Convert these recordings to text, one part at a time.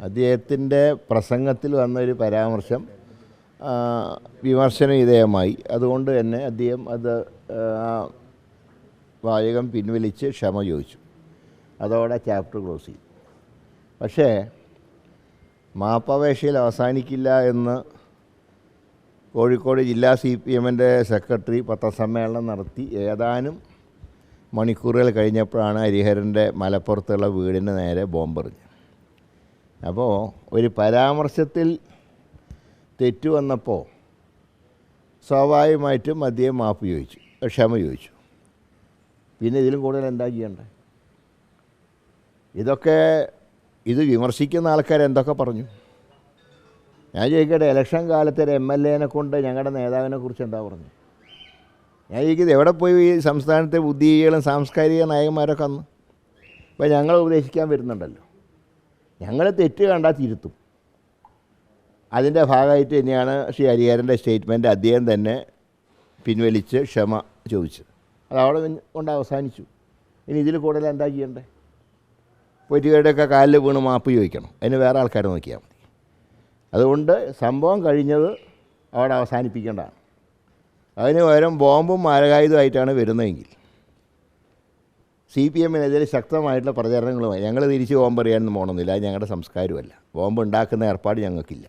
അദ്ദേഹത്തിൻ്റെ പ്രസംഗത്തിൽ വന്നൊരു പരാമർശം വിമർശന വിധേയമായി. അതുകൊണ്ട് തന്നെ അദ്ദേഹം അത് വാചകം പിൻവലിച്ച് ക്ഷമ ചോദിച്ചു. അതോടെ ചാപ്റ്റർ ക്ലോസ് ചെയ്തു. പക്ഷേ മാപ്പപേക്ഷയിൽ അവസാനിക്കില്ല എന്ന് കോഴിക്കോട് ജില്ലാ CPM-ൻ്റെ സെക്രട്ടറി പത്രസമ്മേളനം നടത്തി ഏതാനും മണിക്കൂറുകൾ കഴിഞ്ഞപ്പോഴാണ് ഹരിഹരൻ്റെ മലപ്പുറത്തുള്ള വീടിന് നേരെ ബോംബെറിഞ്ഞത്. അപ്പോൾ ഒരു പരാമർശത്തിൽ തെറ്റു വന്നപ്പോൾ സ്വാഭാവികമായിട്ടും അദ്ദേഹം മാപ്പ് ചോദിച്ചു, ക്ഷമ ചോദിച്ചു. പിന്നെ ഇതിലും കൂടുതൽ എന്താ ചെയ്യേണ്ടത്? ഇത് വിമർശിക്കുന്ന ആൾക്കാർ എന്തൊക്കെ പറഞ്ഞു? ഞാൻ ചോദിക്കട്ടെ, ഇലക്ഷൻ കാലത്ത് ഒരു MLA-നെ കൊണ്ട് ഞങ്ങളുടെ നേതാവിനെ കുറിച്ച് എന്താ പറഞ്ഞു? ഞാൻ ചോദിക്കുന്നത്, എവിടെ പോയി ഈ സംസ്ഥാനത്തെ ബുദ്ധിജീവികളും സാംസ്കാരിക നായകന്മാരൊക്കെ അന്ന്? ഇപ്പോൾ ഞങ്ങൾ ഉപദേശിക്കാൻ വരുന്നുണ്ടല്ലോ. ഞങ്ങൾ തെറ്റ് കണ്ടാൽ തിരുത്തും. അതിൻ്റെ ഭാഗമായിട്ട് തന്നെയാണ് ശ്രീ ഹരിഹരൻ്റെ സ്റ്റേറ്റ്മെൻറ്റ് അദ്ദേഹം തന്നെ പിൻവലിച്ച് ക്ഷമ ചോദിച്ചത്. അതവിടെ കൊണ്ട് അവസാനിച്ചു. ഇനി ഇതിൽ കൂടുതൽ എന്താ ചെയ്യണ്ടേ? പൊറ്റുകയുടെയൊക്കെ കാലിൽ വീണ് മാപ്പ് ചോദിക്കണം. അതിന് വേറെ ആൾക്കാരെ നോക്കിയാൽ മതി. അതുകൊണ്ട് സംഭവം കഴിഞ്ഞത് അവിടെ അവസാനിപ്പിക്കേണ്ടതാണ്. അതിന് പകരം ബോംബും മാരകായുധമായിട്ടാണ് വരുന്നതെങ്കിൽ CPM-നെതിരെ ശക്തമായിട്ടുള്ള പ്രചാരണങ്ങളുമായി ഞങ്ങൾ തിരിച്ച് ബോംബെറിയാനൊന്നും പോകണമെന്നില്ല. അത് ഞങ്ങളുടെ സംസ്കാരമല്ല. ബോംബ് ഉണ്ടാക്കുന്ന ഏർപ്പാട് ഞങ്ങൾക്കില്ല.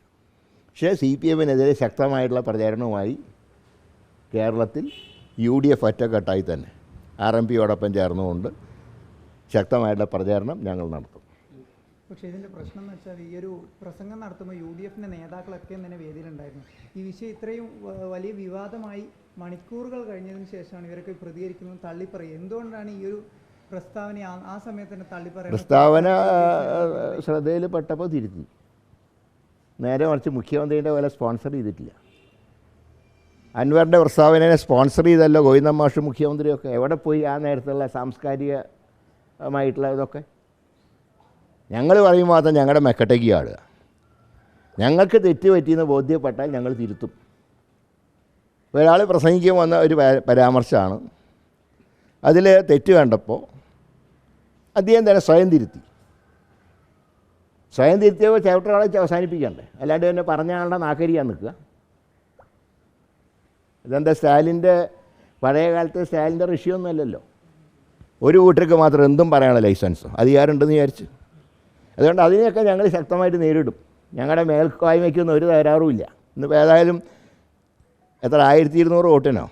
പക്ഷേ CPM-നെതിരെ ശക്തമായിട്ടുള്ള പ്രചാരണവുമായി കേരളത്തിൽ UDF ഒറ്റക്കെട്ടായി തന്നെ RMPയോടൊപ്പം ചേർന്നുകൊണ്ട് ശക്തമായിട്ടുള്ള പ്രചാരണം ഞങ്ങൾ നടത്തും. പക്ഷേ ഇതിൻ്റെ പ്രശ്നം എന്ന് വെച്ചാൽ ഈ ഒരു പ്രസംഗം നടത്തുമ്പോൾ UDF-ൻ്റെ നേതാക്കളൊക്കെ തന്നെ വേദിയിലുണ്ടായിരുന്നു. ഈ വിഷയം ഇത്രയും വലിയ വിവാദമായി മണിക്കൂറുകൾ കഴിഞ്ഞതിന് ശേഷമാണ് ഇവരൊക്കെ പ്രതികരിക്കുന്നത്, തള്ളിപ്പറയുക. എന്തുകൊണ്ടാണ് ഈ ഒരു പ്രസ്താവന ആ സമയത്ത് തന്നെ തള്ളിപ്പറയുന്നത്? പ്രസ്താവന ശ്രദ്ധയിൽപ്പെട്ടപ്പോൾ തിരുത്തി. നേരെ മറിച്ച് മുഖ്യമന്ത്രിയുടെ പോലെ സ്പോൺസർ ചെയ്തിട്ടില്ല. അൻവറിൻ്റെ പ്രസ്താവനയെ സ്പോൺസർ ചെയ്തല്ലോ ഗോവിന്ദൻ മാഷ് മുഖ്യമന്ത്രിയൊക്കെ. എവിടെ പോയി ആ നേരത്തുള്ള സാംസ്കാരികമായിട്ടുള്ള ഇതൊക്കെ? ഞങ്ങൾ പറയുമ്പോൾ മാത്രം ഞങ്ങളുടെ മെക്കട്ടേക്ക് ആടുക. ഞങ്ങൾക്ക് തെറ്റ് പറ്റിയെന്ന് ബോധ്യപ്പെട്ടാൽ ഞങ്ങൾ തിരുത്തും. ഒരാൾ പ്രസംഗിക്കാൻ വന്ന ഒരു പരാമർശമാണ്. അതിൽ തെറ്റ് കണ്ടപ്പോൾ അദ്ദേഹം തന്നെ സ്വയം തിരുത്തി. സ്വയം തിരുത്തിയപ്പോൾ ചാപ്റ്റർ അവിടെ അവസാനിപ്പിക്കണ്ടേ? അല്ലാണ്ട് തന്നെ പറഞ്ഞ ആളുടെ നാക്കരിയാൻ നിൽക്കുക. ഇതെന്താ സ്റ്റാലിൻ്റെ പഴയ കാലത്തെ സ്റ്റാലിൻ്റെ ഋഷിയൊന്നും അല്ലല്ലോ. ഒരു കൂട്ടർക്ക് മാത്രം എന്തും പറയാനുള്ള ലൈസൻസോ അധികാരമുണ്ടെന്ന് വിചാരിച്ച്. അതുകൊണ്ട് അതിനെയൊക്കെ ഞങ്ങൾ ശക്തമായിട്ട് നേരിടും. ഞങ്ങളുടെ മേൽക്കോയ്മയ്ക്കൊന്നും ഒരു തകരാറുമില്ല. ഇന്നിപ്പോൾ ഏതായാലും എത്ര 1200 വോട്ടിനോ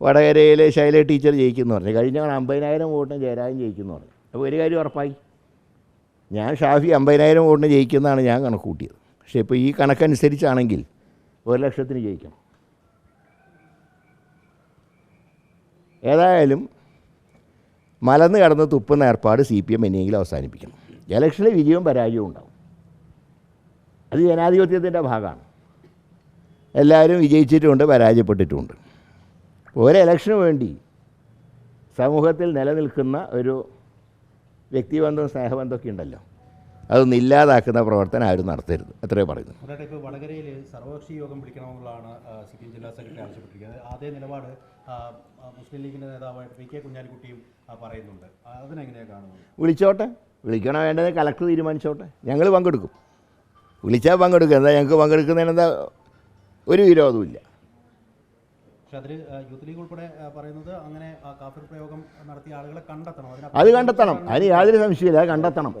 വടകരയിൽ ശൈല ടീച്ചർ ജയിക്കുമെന്ന് പറഞ്ഞു. കഴിഞ്ഞ 50,000 വോട്ടിന് ജയരാജൻ ജയിക്കുമെന്ന് പറഞ്ഞു. അപ്പോൾ ഒരു കാര്യം ഉറപ്പായി, ഞാൻ ഷാഫി 50,000 വോട്ടിന് ജയിക്കുന്നതാണ് ഞാൻ കണക്ക് കൂട്ടിയത്. പക്ഷേ ഇപ്പോൾ ഈ കണക്കനുസരിച്ചാണെങ്കിൽ 1,00,000 ജയിക്കണം. ഏതായാലും മലന്ന് കടന്ന് തുപ്പുന്ന ഏർപ്പാട് CPM എന്നെങ്കിലും അവസാനിപ്പിക്കണം. ഇലക്ഷനിൽ വിജയവും പരാജയവും ഉണ്ടാവും. അത് ജനാധിപത്യത്തിൻ്റെ ഭാഗമാണ്. എല്ലാവരും വിജയിച്ചിട്ടുമുണ്ട്, പരാജയപ്പെട്ടിട്ടുമുണ്ട്. ഒരു ഇലക്ഷന് വേണ്ടി സമൂഹത്തിൽ നിലനിൽക്കുന്ന ഒരു വ്യക്തിബന്ധവും സ്നേഹബന്ധമൊക്കെ ഉണ്ടല്ലോ, അതൊന്നും ഇല്ലാതാക്കുന്ന പ്രവർത്തനം ആരും നടത്തരുത്. അത്രേ പറയുന്നു. ഇപ്പോൾ വടകരയിൽ സർവകക്ഷി യോഗം വിളിക്കണമെന്നുള്ളതാണ് CPM ജില്ലാ സെക്രട്ടറി ആവശ്യപ്പെട്ടിരിക്കുന്നത്. അതേ നിലപാട് മുസ്ലിം ലീഗിൻ്റെ നേതാവായിട്ട് PK കുഞ്ഞാലിക്കുട്ടിയും പറയുന്നുണ്ട്. അതിനെങ്ങനെയാണ് കാണുന്നത്? വിളിച്ചോട്ടെ, വിളിക്കണോ വേണ്ടത് കളക്ടർ തീരുമാനിച്ചോട്ടെ. ഞങ്ങൾ പങ്കെടുക്കും. വിളിച്ചാൽ പങ്കെടുക്കുക. എന്താ ഞങ്ങൾക്ക് പങ്കെടുക്കുന്നതിനെന്താ ഒരു വിരോധമില്ല. പക്ഷെ അതിൽ യൂത്ത് ലീഗ് ഉൾപ്പെടെ പറയുന്നത് അങ്ങനെ കാഫിർ പ്രയോഗം നടത്തിയ ആളുകളെ കണ്ടെത്തണം. അത് കണ്ടെത്തണം. അതിന് യാതൊരു സംശയമില്ല. അത് കണ്ടെത്തണം.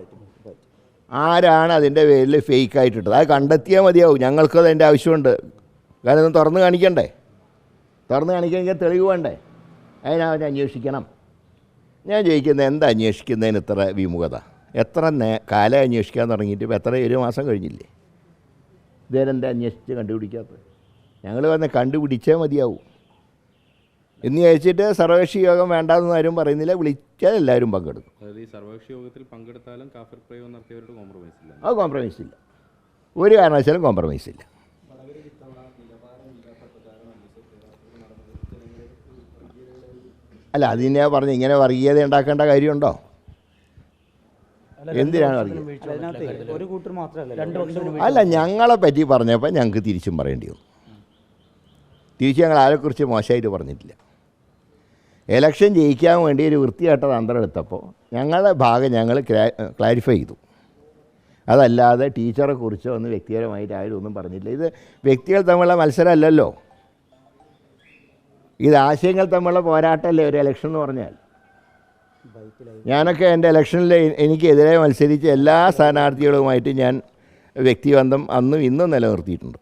ആരാണ് അതിൻ്റെ പേരിൽ ഫേക്കായിട്ടിട്ടത് അത് കണ്ടെത്തിയാൽ മതിയാവും. ഞങ്ങൾക്കത് അതിൻ്റെ ആവശ്യമുണ്ട്. കാരണം ഇത് തുറന്ന് കാണിക്കണ്ടേ? തുറന്ന് കാണിക്കണമെങ്കിൽ തെളിവ് വേണ്ടേ? അതിനവരെ അന്വേഷിക്കണം. ഞാൻ ചോദിക്കുന്നത്, എന്താ അന്വേഷിക്കുന്നതിന് ഇത്ര വിമുഖത? എത്ര കാലം അന്വേഷിക്കാൻ തുടങ്ങിയിട്ട് ഇപ്പോൾ എത്ര 7 മാസം കഴിഞ്ഞില്ലേ? ഇതേരെന്താ അന്വേഷിച്ച് കണ്ടുപിടിക്കാത്തത്? ഞങ്ങൾ പറഞ്ഞ കണ്ടുപിടിച്ചേ മതിയാവും എന്ന് ചോദിച്ചിട്ട് സർവകക്ഷി യോഗം വേണ്ടാന്ന് ആരും പറയുന്നില്ല. വിളിച്ചാൽ എല്ലാവരും പങ്കെടുക്കും. അതായത് ഈ സർവകക്ഷി യോഗത്തിൽ പങ്കെടുത്താലും കാഫിർ പ്രയോഗം നടത്തിയവരോട് കോംപ്രമൈസ് ഇല്ല. അത് കോംപ്രമൈസ് ഇല്ല. ഒരു കാരണവശാലും കോംപ്രമൈസ് ഇല്ല. അല്ല, അതിനെ പറഞ്ഞ് ഇങ്ങനെ വർഗീയത ഉണ്ടാക്കേണ്ട കാര്യമുണ്ടോ? എന്തിനാണ് അല്ല, ഞങ്ങളെ പറ്റി പറഞ്ഞപ്പോൾ ഞങ്ങൾക്ക് തിരിച്ചും പറയേണ്ടി വന്നു. തിരിച്ച് ഞങ്ങൾ ആരെക്കുറിച്ച് മോശമായിട്ട് പറഞ്ഞിട്ടില്ല. എലക്ഷൻ ജയിക്കാൻ വേണ്ടി ഒരു വൃത്തികെട്ട തന്ത്രം എടുത്തപ്പോൾ ഞങ്ങളുടെ ഭാഗം ഞങ്ങൾ ക്ലാരിഫൈ ചെയ്തു. അതല്ലാതെ ടീച്ചറെ കുറിച്ചോ ഒന്നും വ്യക്തിപരമായിട്ട് ആരും ഒന്നും പറഞ്ഞില്ല. ഇത് വ്യക്തികൾ തമ്മിലുള്ള മത്സരമല്ലല്ലോ, ഇത് ആശയങ്ങൾ തമ്മിലുള്ള പോരാട്ടമല്ലേ ഒരു ഇലക്ഷൻ എന്ന് പറഞ്ഞാൽ. ഞാനൊക്കെ എൻ്റെ ഇലക്ഷനിൽ എനിക്കെതിരെ മത്സരിച്ച എല്ലാ സ്ഥാനാർത്ഥികളുമായിട്ട് ഞാൻ വ്യക്തിബന്ധം അന്നും ഇന്നും നിലനിർത്തിയിട്ടുണ്ട്.